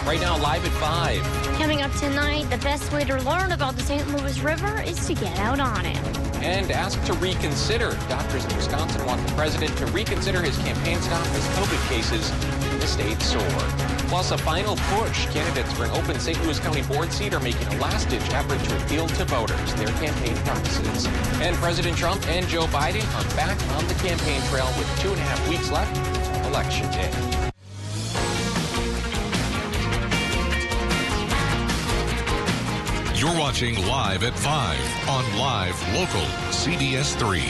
Right now, live at 5. Coming up tonight, the best way to learn about the St. Louis River is to get out on it. And asked to reconsider. Doctors in Wisconsin want the president to reconsider his campaign stop as COVID cases in the state soar. Plus, a final push. Candidates for an open St. Louis County board seat are making a last-ditch effort to appeal to voters their campaign promises. And President Trump and Joe Biden are back on the campaign trail with 2.5 weeks left on Election Day. You're watching Live at 5 on Live Local CBS 3.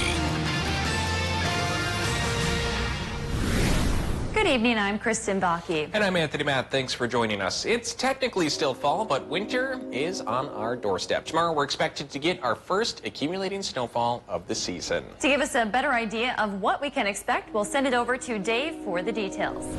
Good evening, I'm Kristen Baki. And I'm Anthony Matt. Thanks for joining us. It's technically still fall, but winter is on our doorstep. Tomorrow we're expected to get our first accumulating snowfall of the season. To give us a better idea of what we can expect, we'll send it over to Dave for the details.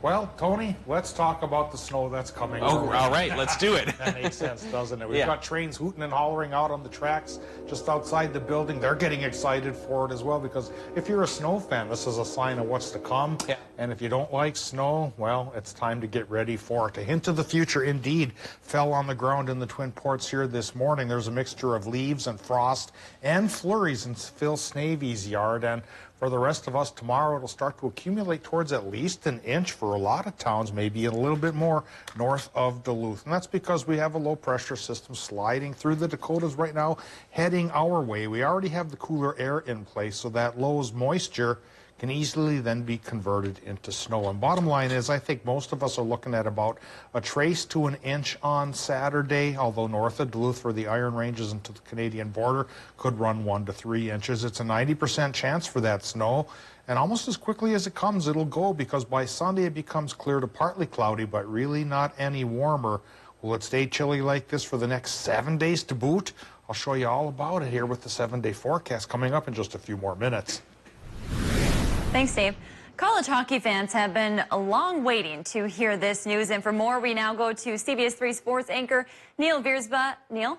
Well, Tony, let's talk about the snow that's coming. Oh, all right, let's do it. That makes sense, doesn't it? We've got trains hooting and hollering out on the tracks just outside the building. They're getting excited for it as well, because if you're a snow fan, this is a sign of what's to come. Yeah. And if you don't like snow, well, it's time to get ready for it. A hint of the future indeed fell on the ground in the Twin Ports here this morning. There's a mixture of leaves and frost and flurries in Phil Snavy's yard. And for the rest of us, tomorrow it'll start to accumulate towards at least an inch for a lot of towns, maybe a little bit more north of Duluth. And that's because we have a low-pressure system sliding through the Dakotas right now, heading our way. We already have the cooler air in place, so that low's moisture can easily then be converted into snow. And bottom line is, I think most of us are looking at about a trace to an inch on Saturday, although north of Duluth for the Iron Ranges and to the Canadian border could run 1 to 3 inches. It's a 90% chance for that snow. And almost as quickly as it comes, it'll go, because by Sunday it becomes clear to partly cloudy, but really not any warmer. Will it stay chilly like this for the next 7 days to boot? I'll show you all about it here with the 7-day forecast coming up in just a few more minutes. Thanks, Dave. College hockey fans have been long waiting to hear this news. And for more, we now go to CBS 3 sports anchor Neil Viersba. Neil?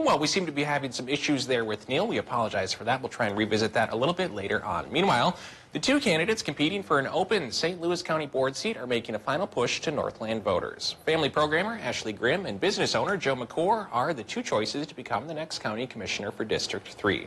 Well, we seem to be having some issues there with Neil. We apologize for that. We'll try and revisit that a little bit later on. Meanwhile, the two candidates competing for an open St. Louis County board seat are making a final push to Northland voters. Family programmer Ashley Grimm and business owner Joe McCore are the two choices to become the next county commissioner for District 3.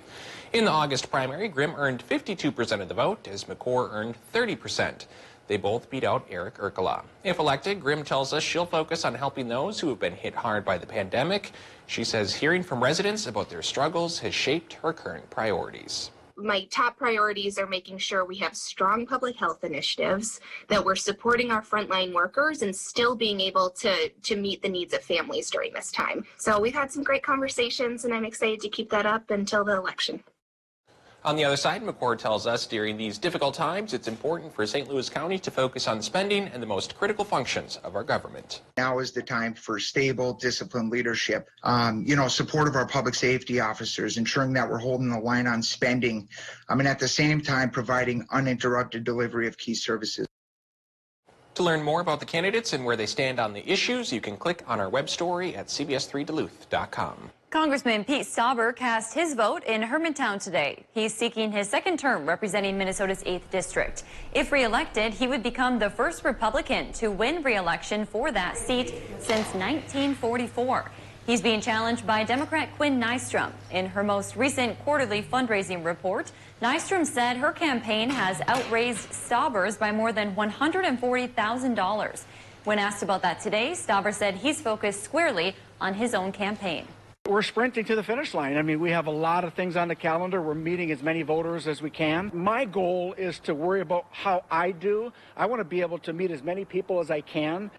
In the August primary, Grimm earned 52% of the vote, as McCore earned 30%. They both beat out Eric Urkala. If elected, Grimm tells us she'll focus on helping those who have been hit hard by the pandemic. She says hearing from residents about their struggles has shaped her current priorities. My top priorities are making sure we have strong public health initiatives, that we're supporting our frontline workers and still being able to meet the needs of families during this time. So we've had some great conversations, and I'm excited to keep that up until the election. On the other side, McCord tells us during these difficult times, it's important for St. Louis County to focus on spending and the most critical functions of our government. Now is the time for stable, disciplined leadership. Support of our public safety officers, ensuring that we're holding the line on spending, and at the same time providing uninterrupted delivery of key services. To learn more about the candidates and where they stand on the issues, you can click on our web story at cbs3duluth.com. Congressman Pete Stauber cast his vote in Hermantown today. He's seeking his second term representing Minnesota's 8th district. If re-elected, he would become the first Republican to win re-election for that seat since 1944. He's being challenged by Democrat Quinn Nystrom. In her most recent quarterly fundraising report, Nystrom said her campaign has outraised Stauber's by more than $140,000. When asked about that today, Stauber said he's focused squarely on his own campaign. We're sprinting to the finish line. I mean, we have a lot of things on the calendar. We're meeting as many voters as we can. My goal is to worry about how I do. I want to be able to meet as many people as I can.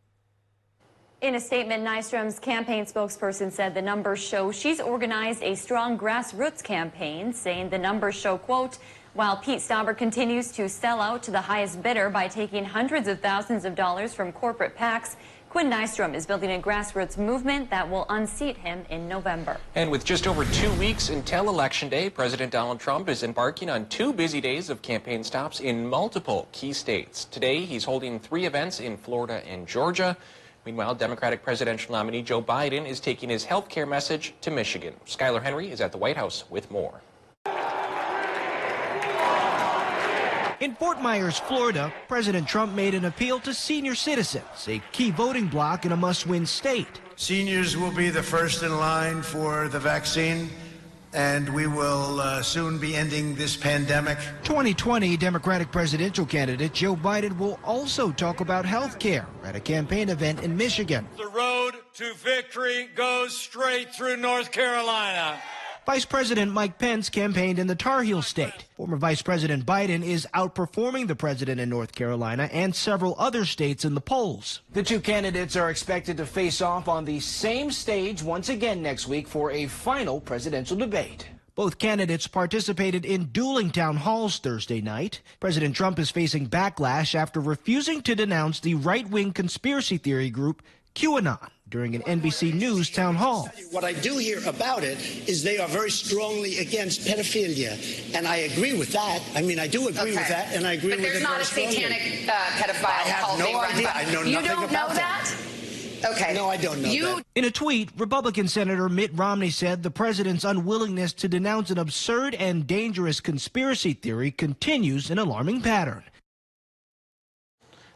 In a statement, Nystrom's campaign spokesperson said the numbers show she's organized a strong grassroots campaign, saying the numbers show, quote, while Pete Stauber continues to sell out to the highest bidder by taking hundreds of thousands of dollars from corporate PACs, Quinn Nystrom is building a grassroots movement that will unseat him in November. And with just over 2 weeks until Election Day, President Donald Trump is embarking on 2 busy days of campaign stops in multiple key states. Today, he's holding 3 events in Florida and Georgia. Meanwhile, Democratic presidential nominee Joe Biden is taking his health care message to Michigan. Skylar Henry is at the White House with more. In Fort Myers, Florida, President Trump made an appeal to senior citizens, a key voting bloc in a must-win state. Seniors will be the first in line for the vaccine, and we will soon be ending this pandemic. 2020 Democratic presidential candidate Joe Biden will also talk about health care at a campaign event in Michigan. The road to victory goes straight through North Carolina. Vice President Mike Pence campaigned in the Tar Heel state. Former Vice President Biden is outperforming the president in North Carolina and several other states in the polls. The 2 candidates are expected to face off on the same stage once again next week for a final presidential debate. Both candidates participated in dueling town halls Thursday night. President Trump is facing backlash after refusing to denounce the right-wing conspiracy theory group QAnon during an NBC News town hall. What I do hear about it is they are very strongly against pedophilia, and I agree with that. I mean, I do agree with that, and I agree with it very strongly. But there's not a satanic pedophile cult being run by. I know nothing about that. You don't know that? Okay. No, I don't know that. In a tweet, Republican Senator Mitt Romney said the president's unwillingness to denounce an absurd and dangerous conspiracy theory continues an alarming pattern.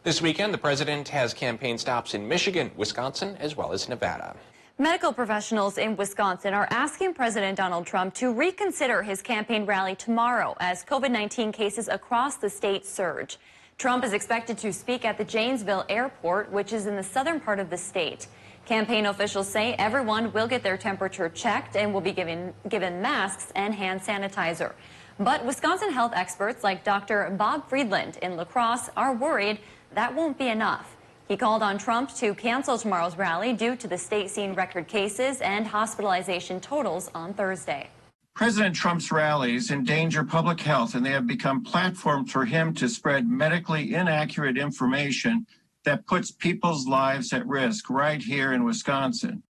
This weekend, the president has campaign stops in Michigan, Wisconsin, as well as Nevada. Medical professionals in Wisconsin are asking President Donald Trump to reconsider his campaign rally tomorrow as COVID-19 cases across the state surge. Trump is expected to speak at the Janesville airport, which is in the southern part of the state. Campaign officials say everyone will get their temperature checked and will be given masks and hand sanitizer. But Wisconsin health experts like Dr. Bob Friedland in La Crosse are worried that won't be enough. He called on Trump to cancel tomorrow's rally due to the state seeing record cases and hospitalization totals on Thursday. President Trump's rallies endanger public health, and they have become platforms for him to spread medically inaccurate information that puts people's lives at risk right here in Wisconsin.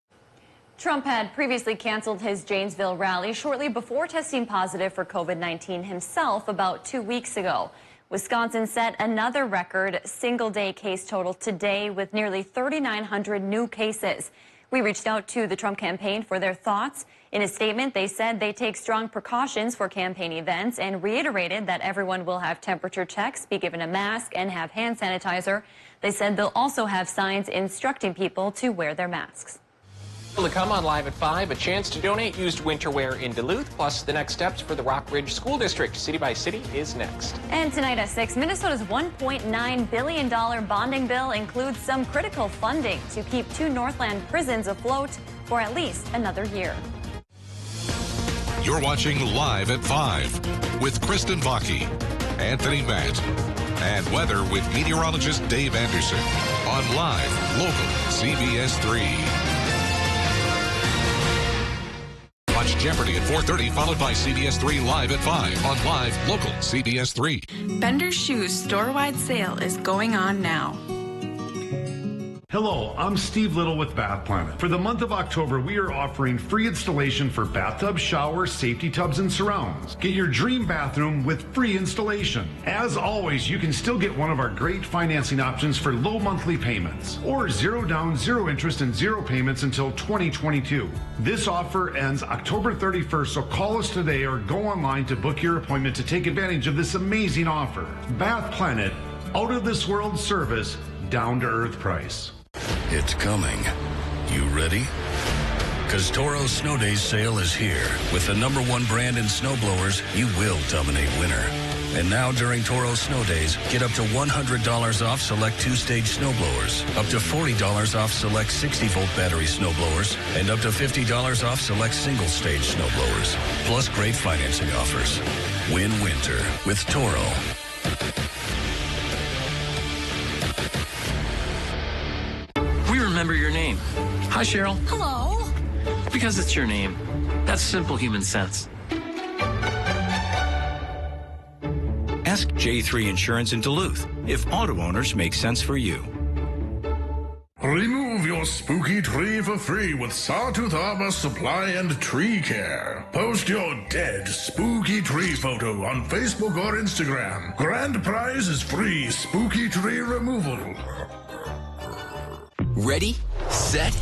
Trump had previously canceled his Janesville rally shortly before testing positive for COVID-19 himself about 2 weeks ago. Wisconsin set another record single-day case total today with nearly 3,900 new cases. We reached out to the Trump campaign for their thoughts. In a statement, they said they take strong precautions for campaign events and reiterated that everyone will have temperature checks, be given a mask, and have hand sanitizer. They said they'll also have signs instructing people to wear their masks. To come on Live at 5, a chance to donate used winter wear in Duluth, plus the next steps for the Rock Ridge School District. City by City is next. And tonight at 6, Minnesota's $1.9 billion bonding bill includes some critical funding to keep 2 Northland prisons afloat for at least another year. You're watching Live at 5 with Kristen Baki, Anthony Matt, and weather with meteorologist Dave Anderson on Live Local CBS 3. Watch Jeopardy at 4:30, followed by CBS 3 Live at 5 on Live Local CBS 3. Bender's Shoes store-wide sale is going on now. Hello, I'm Steve Little with Bath Planet. For the month of October, we are offering free installation for bathtubs, showers, safety tubs, and surrounds. Get your dream bathroom with free installation. As always, you can still get one of our great financing options for low monthly payments, or 0 down, 0 interest, and 0 payments until 2022. This offer ends October 31st, so call us today or go online to book your appointment to take advantage of this amazing offer. Bath Planet, out of this world service, down to earth price. It's coming. You ready? Because Toro's Snow Days sale is here. With the #1 brand in snowblowers, you will dominate winter. And now during Toro's Snow Days, get up to $100 off select 2-stage snowblowers, up to $40 off select 60-volt battery snowblowers, and up to $50 off select single-stage snowblowers. Plus great financing offers. Win winter with Toro. Remember your name. Hi, Cheryl. Hello. Because it's your name. That's simple human sense. Ask J3 Insurance in Duluth if auto owners make sense for you. Remove your spooky tree for free with Sawtooth Arbor Supply and Tree Care. Post your dead spooky tree photo on Facebook or Instagram. Grand prize is free spooky tree removal. Ready, set,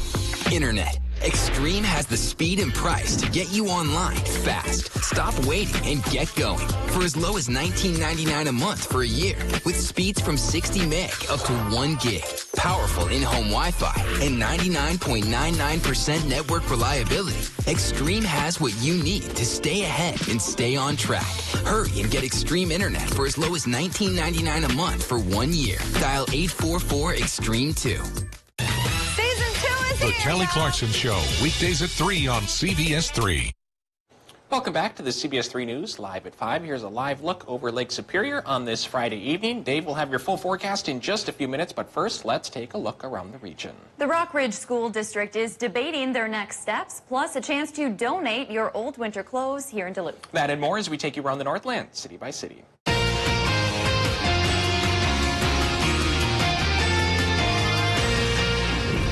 internet. Extreme has the speed and price to get you online fast. Stop waiting and get going for as low as $19.99 a month for a year with speeds from 60 meg up to 1 gig. Powerful in-home Wi-Fi and 99.99% network reliability. Extreme has what you need to stay ahead and stay on track. Hurry and get Extreme Internet for as low as $19.99 a month for 1 year. Dial 844-EXTREME2. The Kelly Clarkson Show, weekdays at 3 on CBS 3. Welcome back to the CBS 3 News, live at 5. Here's a live look over Lake Superior on this Friday evening. Dave will have your full forecast in just a few minutes, but first, let's take a look around the region. The Rockridge School District is debating their next steps, plus a chance to donate your old winter clothes here in Duluth. That and more as we take you around the Northland, city by city.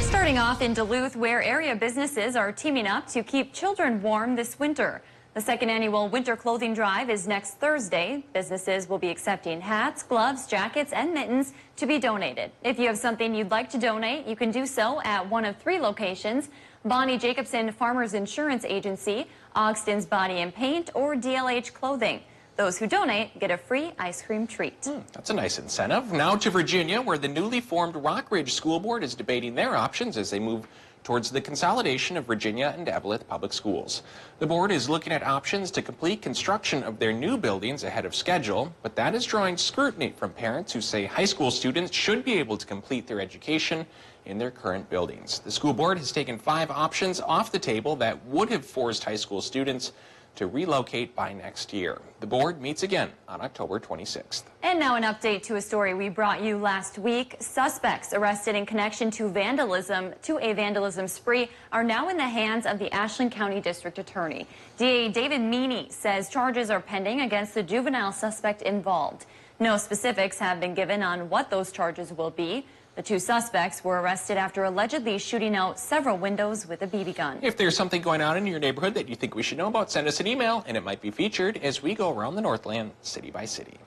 Starting off in Duluth, where area businesses are teaming up to keep children warm this winter. The second annual winter clothing drive is next Thursday. Businesses will be accepting hats, gloves, jackets, and mittens to be donated. If you have something you'd like to donate, you can do so at one of 3 locations: Bonnie Jacobson Farmers Insurance Agency, Ogston's Body and Paint, or DLH Clothing. Those who donate get a free ice cream treat. That's a nice incentive. Now to Virginia, where the newly formed Rockridge School Board is debating their options as they move towards the consolidation of Virginia and Eveleth Public Schools. The board is looking at options to complete construction of their new buildings ahead of schedule, but that is drawing scrutiny from parents who say high school students should be able to complete their education in their current buildings. The school board has taken 5 options off the table that would have forced high school students to relocate by next year. The board meets again on October 26th. And now an update to a story we brought you last week. Suspects arrested in connection to a vandalism spree are now in the hands of the Ashland County District Attorney. DA David Meany says charges are pending against the juvenile suspect involved. No specifics have been given on what those charges will be. The 2 suspects were arrested after allegedly shooting out several windows with a BB gun. If there's something going on in your neighborhood that you think we should know about, send us an email and it might be featured as we go around the Northland city by city.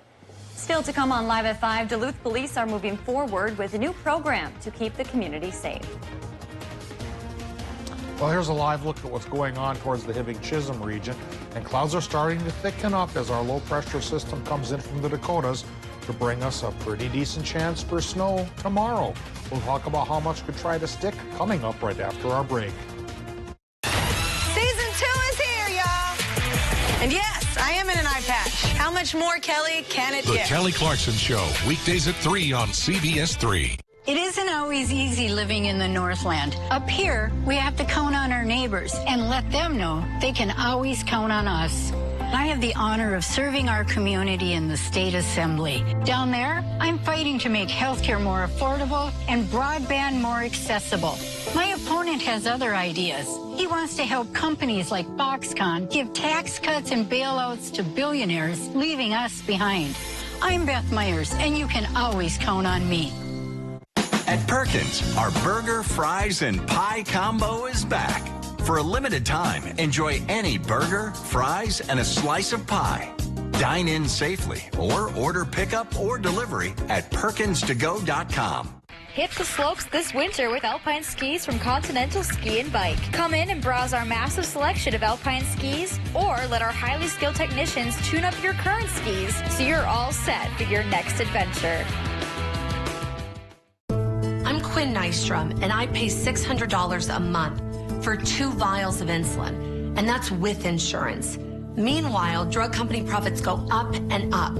Still to come on Live at 5, Duluth police are moving forward with a new program to keep the community safe. Well, here's a live look at what's going on towards the Hibbing-Chisholm region, and clouds are starting to thicken up as our low-pressure system comes in from the Dakotas to bring us a pretty decent chance for snow tomorrow. We'll talk about how much could try to stick coming up right after our break. Season 2 is here, y'all. And yes, I am in an eye patch. How much more, Kelly, can it The get? Kelly Clarkson Show, weekdays at 3 on CBS 3. It isn't always easy living in the Northland. Up here, we have to count on our neighbors and let them know they can always count on us. I have the honor of serving our community in the state assembly. Down there, I'm fighting to make healthcare more affordable and broadband more accessible. My opponent has other ideas. He wants to help companies like Foxconn give tax cuts and bailouts to billionaires, leaving us behind. I'm Beth Myers, and you can always count on me. At Perkins, our burger, fries, and pie combo is back. For a limited time, enjoy any burger, fries, and a slice of pie. Dine in safely or order pickup or delivery at perkinstogo.com. Hit the slopes this winter with Alpine skis from Continental Ski and Bike. Come in and browse our massive selection of Alpine skis, or let our highly skilled technicians tune up your current skis so you're all set for your next adventure. I'm Quinn Nystrom, and I pay $600 a month for 2 vials of insulin, and that's with insurance. Meanwhile, drug company profits go up and up.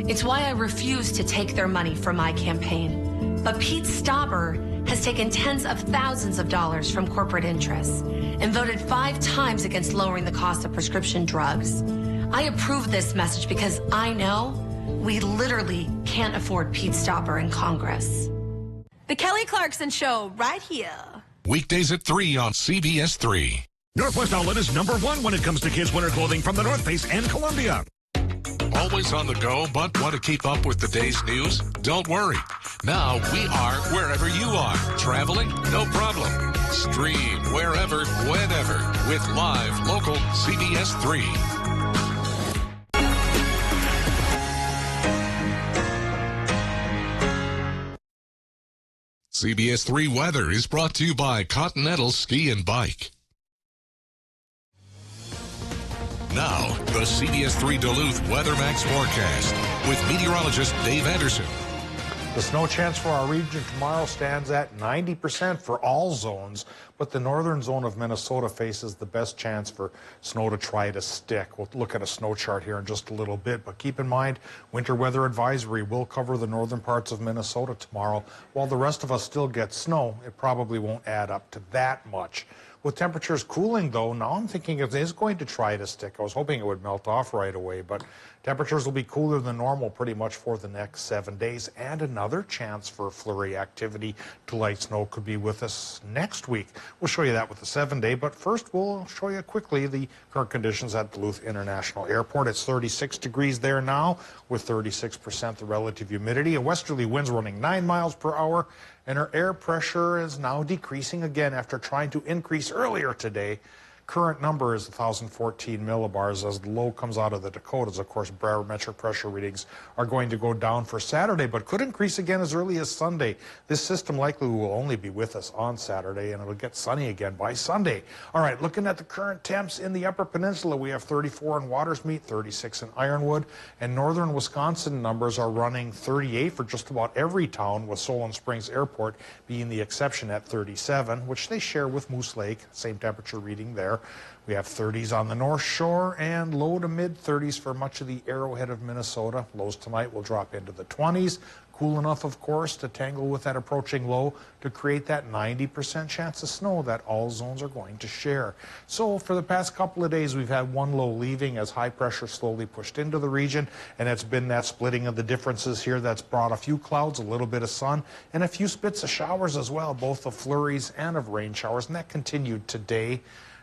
It's why I refuse to take their money for my campaign. But Pete Stauber has taken tens of thousands of dollars from corporate interests and voted 5 times against lowering the cost of prescription drugs. I approve this message because I know we literally can't afford Pete Stauber in Congress. The Kelly Clarkson Show, right here. Weekdays at 3 on CBS 3. Northwest Outlet is #1 when it comes to kids' winter clothing from the North Face and Columbia. Always on the go, but want to keep up with the day's news? Don't worry. Now we are wherever you are. Traveling? No problem. Stream wherever, whenever with live local CBS 3. CBS 3 weather is brought to you by Continental Ski and Bike. Now, the CBS 3 Duluth WeatherMax forecast with meteorologist Dave Anderson. The snow chance for our region tomorrow stands at 90% for all zones, but the northern zone of Minnesota faces the best chance for snow to try to stick. We'll look at a snow chart here in just a little bit, but keep in mind, winter weather advisory will cover the northern parts of Minnesota tomorrow. While the rest of us still get snow, it probably won't add up to that much. With temperatures cooling, though, now I'm thinking it is going to try to stick. I was hoping it would melt off right away, but temperatures will be cooler than normal pretty much for the next 7 days. And another chance for flurry activity to light snow could be with us next week. We'll show you that with the 7-day, but first we'll show you quickly the current conditions at Duluth International Airport. It's 36 degrees there now with 36% the relative humidity. A westerly winds running 9 miles per hour. And our air pressure is now decreasing again after trying to increase earlier today. Current number is 1,014 millibars as the low comes out of the Dakotas. Of course, barometric pressure readings are going to go down for Saturday, but could increase again as early as Sunday. This system likely will only be with us on Saturday, and it'll get sunny again by Sunday. All right, looking at the current temps in the Upper Peninsula, we have 34 in Watersmeet, 36 in Ironwood, and northern Wisconsin numbers are running 38 for just about every town, with Solon Springs Airport being the exception at 37, which they share with Moose Lake, same temperature reading there. We have 30s on the North Shore and low to mid 30s for much of the Arrowhead of Minnesota. Lows tonight will drop into the 20s. Cool enough, of course, to tangle with that approaching low to create that 90% chance of snow that all zones are going to share. So for the past couple of days, we've had one low leaving as high pressure slowly pushed into the region, and it's been that splitting of the differences here that's brought a few clouds, a little bit of sun, and a few spits of showers as well, both of flurries and of rain showers, and that continued today.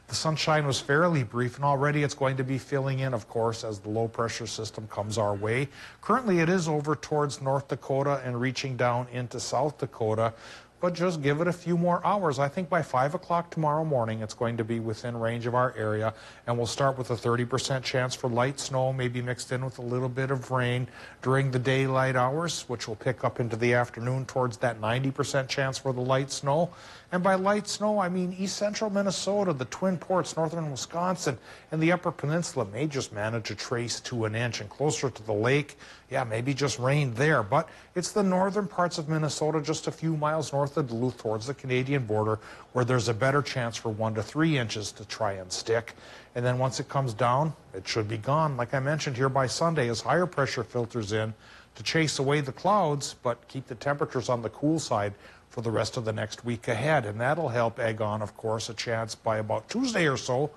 The sunshine was fairly brief, and already it's going to be filling in, of course, as the low-pressure system comes our way. Currently, it is over towards North Dakota and reaching down into South Dakota, but just give it a few more hours. I think by 5 o'clock tomorrow morning, it's going to be within range of our area, and we'll start with a 30% chance for light snow, maybe mixed in with a little bit of rain during the daylight hours, which will pick up into the afternoon towards that 90% chance for the light snow. And by light snow, I mean east central Minnesota, the Twin Ports, northern Wisconsin, and the Upper Peninsula may just manage a trace to an inch. And closer to the lake, yeah, maybe just rain there. But it's the northern parts of Minnesota, just a few miles north of Duluth towards the Canadian border, where there's a better chance for 1 to 3 inches to try and stick. And then once it comes down, it should be gone, like I mentioned here by Sunday, as higher pressure filters in to chase away the clouds, but keep the temperatures on the cool side for the rest of the next week ahead. And that'll help egg on, of course, a chance by about Tuesday or so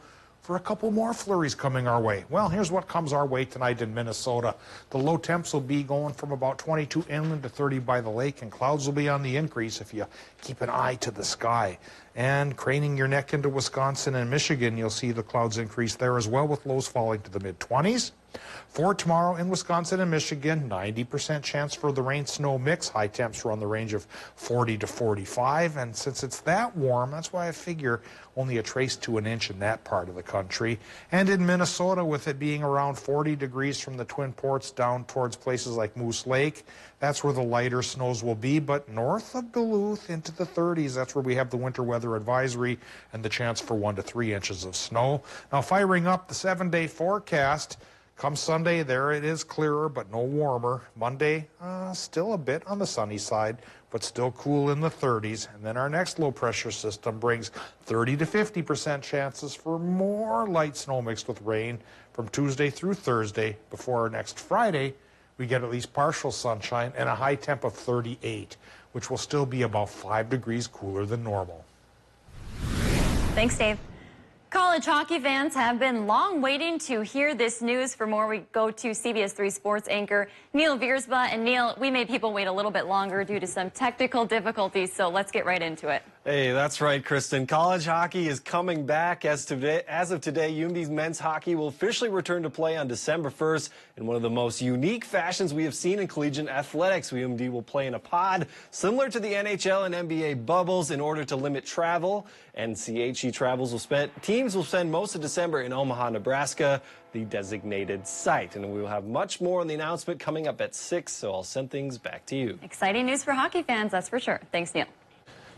for a couple more flurries coming our way. Well, here's what comes our way tonight in Minnesota. The low temps will be going from about 22 inland to 30 by the lake, and clouds will be on the increase if you keep an eye to the sky. And craning your neck into Wisconsin and Michigan, you'll see the clouds increase there as well, with lows falling to the mid-20s. For tomorrow in Wisconsin and Michigan, 90% chance for the rain-snow mix. High temps run the range of 40 to 45. And since it's that warm, that's why I figure only a trace to an inch in that part of the country. And in Minnesota, with it being around 40 degrees from the Twin Ports down towards places like Moose Lake, that's where the lighter snows will be. But north of Duluth into the 30s, that's where we have the winter weather advisory and the chance for 1 to 3 inches of snow. Now, firing up the 7-day forecast, come Sunday, there it is clearer, but no warmer. Monday, still a bit on the sunny side, but still cool in the 30s. And then our next low-pressure system brings 30 to 50% chances for more light snow mixed with rain from Tuesday through Thursday. Before our next Friday, we get at least partial sunshine and a high temp of 38, which will still be about 5 degrees cooler than normal. Thanks, Dave. College hockey fans have been long waiting to hear this news. For more, we go to CBS 3 sports anchor Neil Viersma. And Neil, we made people wait a little bit longer due to some technical difficulties, so let's get right into it. Hey, that's right, Kristen. College hockey is coming back. As of today, UMD's men's hockey will officially return to play on December 1st in one of the most unique fashions we have seen in collegiate athletics. UMD will play in a pod similar to the NHL and NBA bubbles in order to limit travel. NCHC teams will spend most of December in Omaha, Nebraska, the designated site. And we will have much more on the announcement coming up at 6, so I'll send things back to you. Exciting news for hockey fans, that's for sure. Thanks, Neil.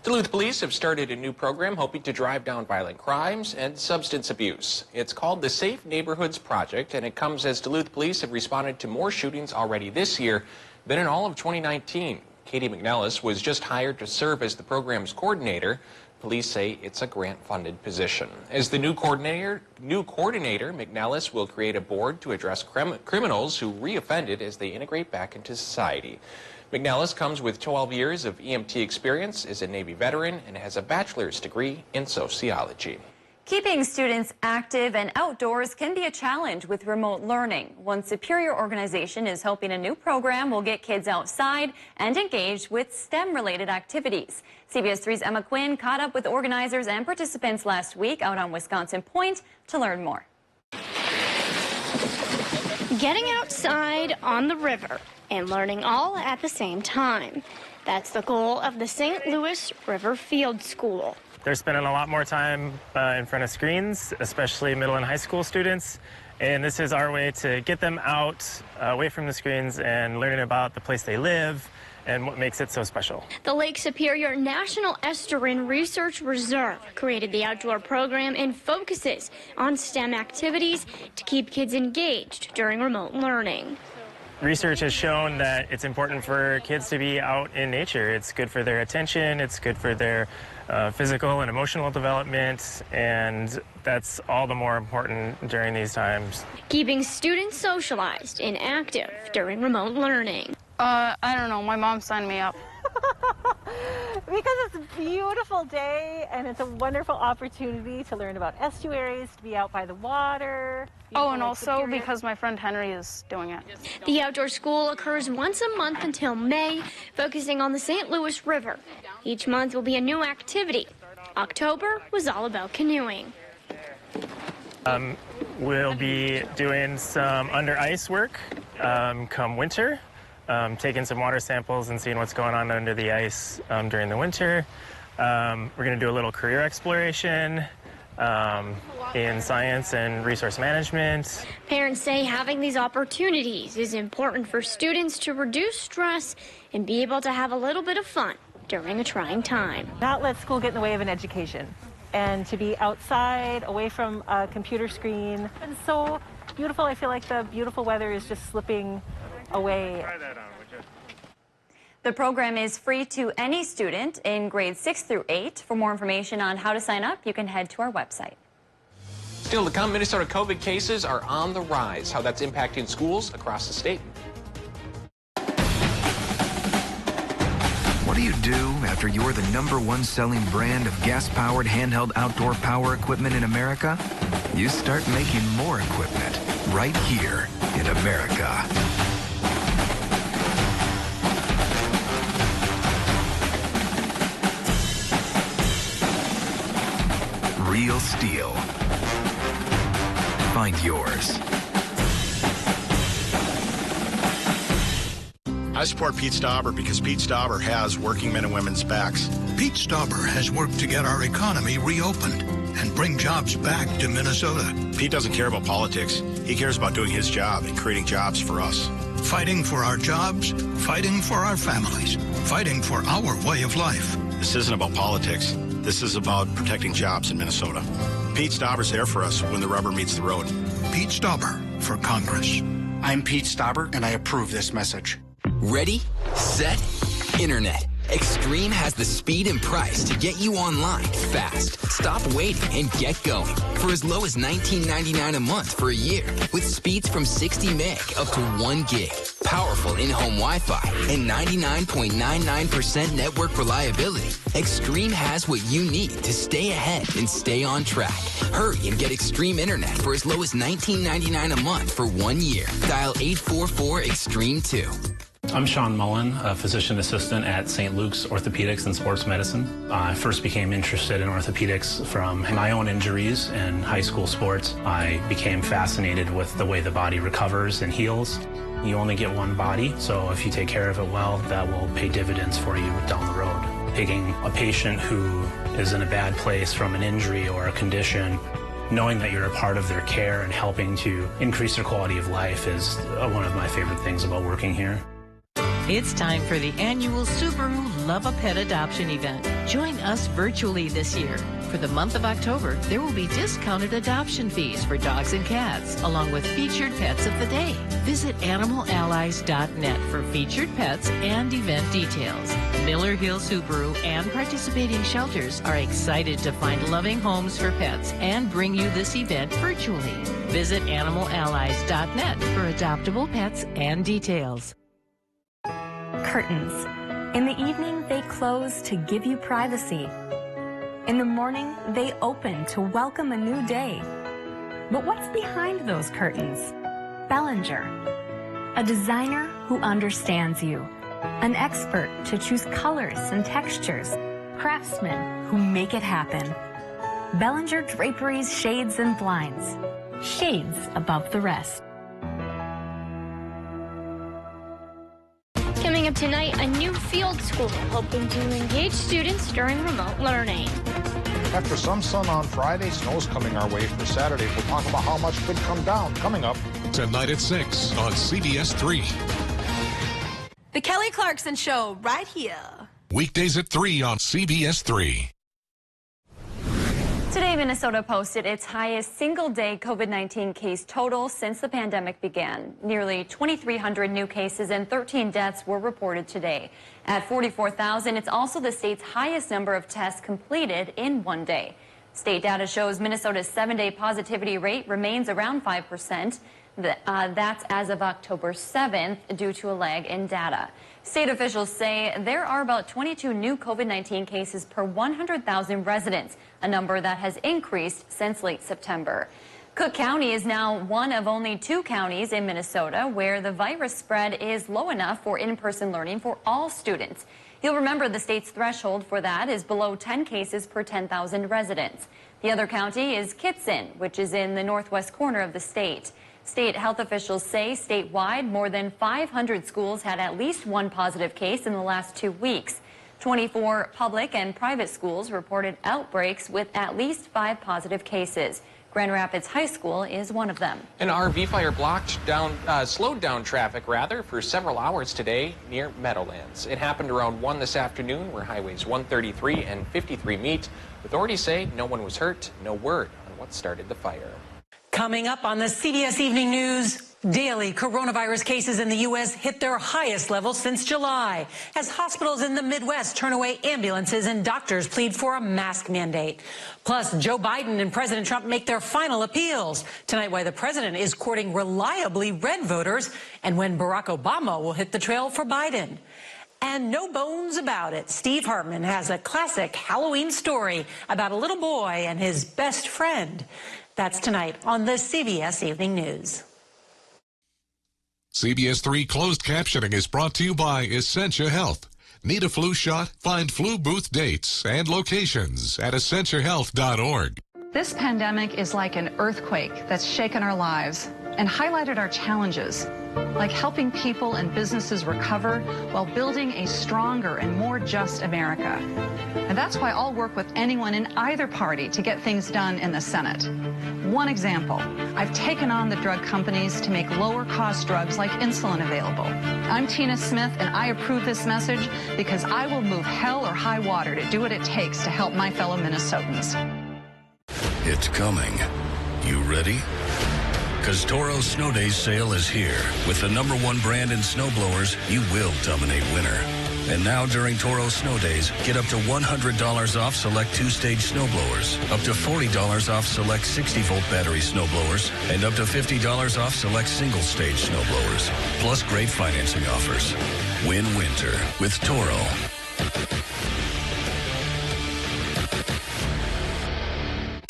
Duluth police have started a new program hoping to drive down violent crimes and substance abuse. It's called the Safe Neighborhoods Project, and it comes as Duluth police have responded to more shootings already this year than in all of 2019. Katie McNellis was just hired to serve as the program's coordinator. Police say it's a grant-funded position. As the new coordinator, McNellis will create a board to address criminals who reoffended as they integrate back into society. McNellis comes with 12 years of EMT experience, is a Navy veteran, and has a bachelor's degree in sociology. Keeping students active and outdoors can be a challenge with remote learning. One Superior organization is hoping a new program will get kids outside and engaged with STEM-related activities. CBS 3's Emma Quinn caught up with organizers and participants last week out on Wisconsin Point to learn more. Getting outside on the river and learning all at the same time. That's the goal of the St. Louis River Field School. They're spending a lot more time in front of screens, especially middle and high school students. And this is our way to get them out, away from the screens and learning about the place they live and what makes it so special. The Lake Superior National Estuarine Research Reserve created the outdoor program and focuses on STEM activities to keep kids engaged during remote learning. Research has shown that it's important for kids to be out in nature. It's good for their attention, it's good for their physical and emotional development, and that's all the more important during these times. Keeping students socialized and active during remote learning. I don't know, my mom signed me up. Because it's a beautiful day and it's a wonderful opportunity to learn about estuaries, to be out by the water. Oh, and also because my friend Henry is doing it. The outdoor school occurs once a month until May, focusing on the St. Louis River. Each month will be a new activity. October was all about canoeing. We'll be doing some under ice work come winter. Taking some water samples and seeing what's going on under the ice during the winter. We're going to do a little career exploration in science and resource management. Parents say having these opportunities is important for students to reduce stress and be able to have a little bit of fun during a trying time. Not let school get in the way of an education, and to be outside, away from a computer screen. It's so beautiful. I feel like the beautiful weather is just slipping away. The program is free to any student in grades 6 through 8. For more information on how to sign up, you can head to our website. Still to come, Minnesota COVID cases are on the rise. How that's impacting schools across the state. What do you do after you're the #1 selling brand of gas-powered handheld outdoor power equipment in America? You start making more equipment right here in America. Real steel. Find yours. I support Pete Stauber because Pete Stauber has working men and women's backs. Pete Stauber has worked to get our economy reopened and bring jobs back to Minnesota. Pete doesn't care about politics. He cares about doing his job and creating jobs for us. Fighting for our jobs, fighting for our families, fighting for our way of life. This isn't about politics. This is about protecting jobs in Minnesota. Pete Stauber's there for us when the rubber meets the road. Pete Stauber for Congress. I'm Pete Stauber, and I approve this message. Ready, set, internet. Extreme has the speed and price to get you online fast. Stop waiting and get going for as low as $19.99 a month for a year with speeds from 60 meg up to 1 gig. Powerful in-home Wi-Fi and 99.99% network reliability. Extreme has what you need to stay ahead and stay on track. Hurry and get Extreme Internet for as low as $19.99 a month for 1 year. Dial 844-EXTREME2. I'm Sean Mullen, a physician assistant at St. Luke's Orthopedics and Sports Medicine. I first became interested in orthopedics from my own injuries in high school sports. I became fascinated with the way the body recovers and heals. You only get one body, so if you take care of it well, that will pay dividends for you down the road. Taking a patient who is in a bad place from an injury or a condition, knowing that you're a part of their care and helping to increase their quality of life is one of my favorite things about working here. It's time for the annual Subaru Love a Pet adoption event. Join us virtually this year. For the month of October, there will be discounted adoption fees for dogs and cats, along with featured pets of the day. Visit animalallies.net for featured pets and event details. Miller Hill Subaru and participating shelters are excited to find loving homes for pets and bring you this event virtually. Visit animalallies.net for adoptable pets and details. Curtains. In the evening, they close to give you privacy. In the morning, they open to welcome a new day. But what's behind those curtains? Bellinger, a designer who understands you, an expert to choose colors and textures, craftsmen who make it happen. Bellinger draperies, shades, and blinds. Shades above the rest. Coming up tonight, a new field school hoping to engage students during remote learning. After some sun on Friday, snow's coming our way for Saturday. We'll talk about how much could come down coming up. Tonight at 6 on CBS 3. The Kelly Clarkson Show right here. Weekdays at 3 on CBS 3. Today, Minnesota posted its highest single-day COVID-19 case total since the pandemic began. Nearly 2,300 new cases and 13 deaths were reported today. At 44,000, it's also the state's highest number of tests completed in one day. State data shows Minnesota's 7-day positivity rate remains around 5%. That's as of October 7th due to a lag in data. State officials say there are about 22 new COVID-19 cases per 100,000 residents, a number that has increased since late September. Cook County is now one of only 2 counties in Minnesota where the virus spread is low enough for in-person learning for all students. You'll remember the state's threshold for that is below 10 cases per 10,000 residents. The other county is Kitson, which is in the northwest corner of the state. State health officials say statewide more than 500 schools had at least one positive case in the last 2 weeks. 24 public and private schools reported outbreaks with at least 5 positive cases. Grand Rapids High School is one of them. An RV fire slowed down traffic for several hours today near Meadowlands. It happened around 1 this afternoon where highways 133 and 53 meet. Authorities say no one was hurt, no word on what started the fire. Coming up on the CBS Evening News, daily coronavirus cases in the U.S. hit their highest level since July as hospitals in the Midwest turn away ambulances and doctors plead for a mask mandate. Plus, Joe Biden and President Trump make their final appeals. Tonight, why the president is courting reliably red voters and when Barack Obama will hit the trail for Biden. And no bones about it, Steve Hartman has a classic Halloween story about a little boy and his best friend. That's tonight on the CBS Evening News. CBS 3 closed captioning is brought to you by Essentia Health. Need a flu shot? Find flu booth dates and locations at essentiahealth.org. This pandemic is like an earthquake that's shaken our lives and highlighted our challenges, like helping people and businesses recover while building a stronger and more just America. And that's why I'll work with anyone in either party to get things done in the Senate. One example, I've taken on the drug companies to make lower-cost drugs like insulin available. I'm Tina Smith, and I approve this message because I will move hell or high water to do what it takes to help my fellow Minnesotans. It's coming. You ready? Because Toro's Snow Days sale is here. With the #1 brand in snowblowers, you will dominate winter. And now during Toro Snow Days, get up to $100 off select 2-stage snowblowers, up to $40 off select 60-volt battery snowblowers, and up to $50 off select single-stage snowblowers. Plus great financing offers. Win winter with Toro.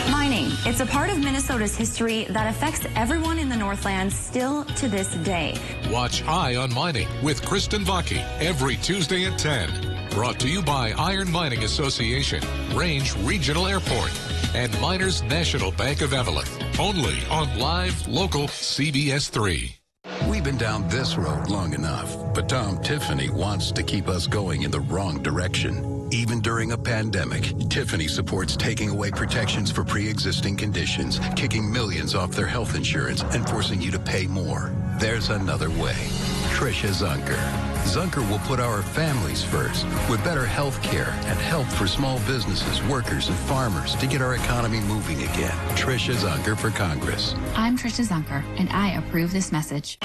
Mining. It's a part of Minnesota's history that affects everyone in the Northlands still to this day. Watch Eye on Mining with Kristen Vaki every Tuesday at 10. Brought to you by Iron Mining Association, Range Regional Airport, and Miners National Bank of Evelyn. Only on live, local CBS 3. We've been down this road long enough, but Tom Tiffany wants to keep us going in the wrong direction. Even during a pandemic, Tiffany supports taking away protections for pre-existing conditions, kicking millions off their health insurance, and forcing you to pay more. There's another way. Tricia Zunker. Zunker will put our families first with better health care and help for small businesses, workers, and farmers to get our economy moving again. Tricia Zunker for Congress. I'm Tricia Zunker, and I approve this message.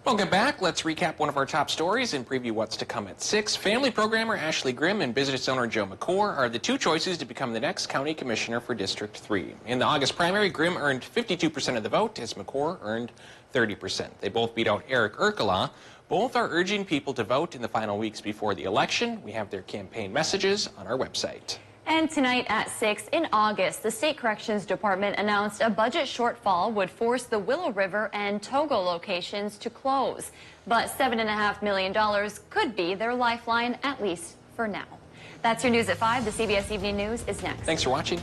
Welcome back. Let's recap one of our top stories and preview what's to come at 6. Family programmer Ashley Grimm and business owner Joe McCore are the two choices to become the next county commissioner for District 3. In the August primary, Grimm earned 52% of the vote, as McCore earned 30%. They both beat out Eric Urkala. Both are urging people to vote in the final weeks before the election. We have their campaign messages on our website. And tonight at 6 in August, the State Corrections Department announced a budget shortfall would force the Willow River and Togo locations to close. But $7.5 million could be their lifeline, at least for now. That's your news at 5. The CBS Evening News is next. Thanks for watching.